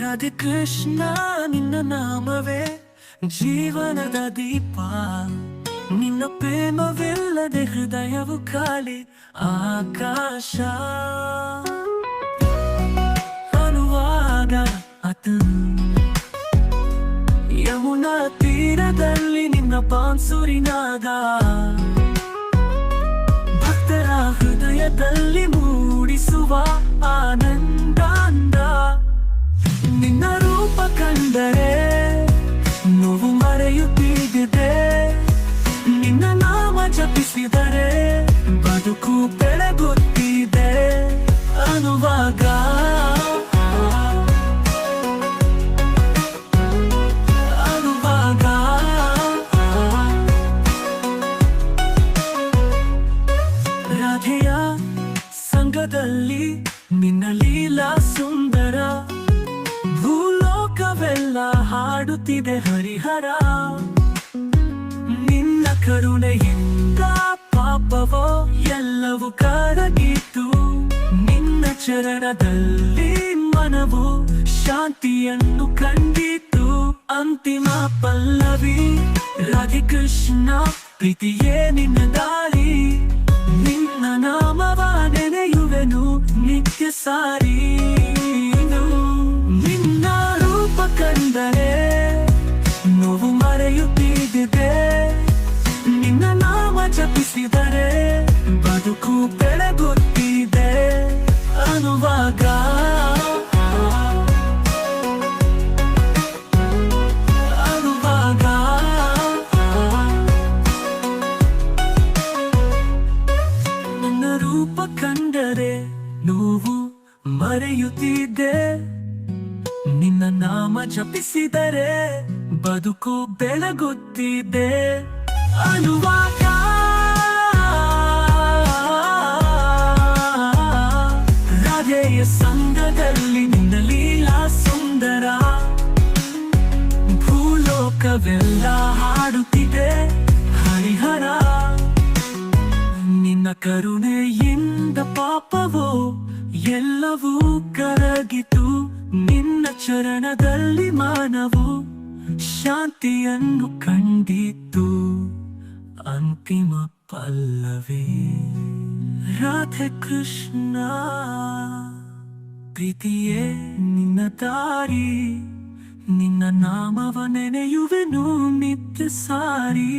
ರಾಧೆ ಕೃಷ್ಣ ನಿನ್ನ ನಾಮವೇ ಜೀವನದ ದೀಪ, ನಿನ್ನ ಪ್ರೇಮವಿಲ್ಲದೆ ಹೃದಯವು ಖಾಲಿ ಆಕಾಶ. ಅನುವಾದ ಯಮುನಾ ತೀರದಲ್ಲಿ ನಿನ್ನ ಬಾನ್ಸುರಿನಾದ, ಭಕ್ತರ ಹೃದಯದಲ್ಲಿ ಮೂಡಿಸುವ ಆನಂದಾಂದ. ನಿನ್ನ ರೂಪ ಕಂಡರೆ ನೋವು ಮರೆಯುತ್ತಿದೆ, ನಿನ್ನ ನಾಮ ಜಪಿಸಿದರೆ ಬದುಕು ಬೆಳಗುತ್ತಿದೆ. ಅನುವಾಗ ರಾಧೆಯ ಸಂಗದಲ್ಲಿ ನಿನ್ನ ಲೀಲಾ ಸುಂದರ, ಭೂಲೋಕವೆಲ್ಲ ಹಾಡುತ್ತಿದೆ ಹರಿಹರ. ನಿನ್ನ ಕರುಣೆಯಿಂದ ಪಾಪವೋ ಎಲ್ಲವೂ ಕರಗಿತು, ನಿನ್ನ ಚರಣದಲ್ಲಿ ಮನವು ಶಾಂತಿಯನ್ನು ಕಂಡಿತು. ಅಂತಿಮ ಪಲ್ಲವಿ ರಾಧೆ ಕೃಷ್ಣ ಪ್ರೀತಿಯೇ ನಿನ್ನ ದಾರಿ, ನಿನ್ನ ನಾಮವ ನೆನೆಯುವೆನು ನಿತ್ಯ ಸಾರಿ. ನಿನ್ನ ರೂಪ ಕಂಡರೆ ನೋವು ಮರೆಯುತ್ತಿದೆ, ನಿನ್ನ ನಾಮ ಜಪಿಸಿದರೆ ಬದುಕು ಬೆಳಗುತ್ತಿದೆ. ಅನುವಾಗ ನನ್ನ ರೂಪ ಕಂಡರೆ ನೋವು ಮರೆಯುತ್ತಿದೆ, ನಿನ್ನ ನಾಮ ಜಪಿಸಿದರೆ ಬದುಕು ಬೆಳಗುತ್ತಿದೆ. ಅನುವಾಗ ರಾಧೆಯ ಸಂಗದಲ್ಲಿ ನಿನ್ನ ಲೀಲಾ ಸುಂದರ, ಭೂಲೋಕವೆಲ್ಲ ಹಾಡುತ್ತಿದೆ ಹರಿಹರ. ನಿನ್ನ ಕರುಣೆಯಿಂದ ಪಾಪವೋ ಎಲ್ಲವೂ ಕರಗಿತು, ನಿನ್ನ ಚರಣದಲ್ಲಿ ಮಾನವು ಶಾಂತಿಯನ್ನು ಕಂಡಿತು. ಅಂತಿಮ ಪಲ್ಲವಿ ರಾಧೆ ಕೃಷ್ಣ ಪ್ರೀತಿಯೇ ನಿನ್ನ ದಾರಿ, ನಿನ್ನ ನಾಮವ ನೆನೆಯುವೆನು ನಿತ್ಯ ಸಾರಿ.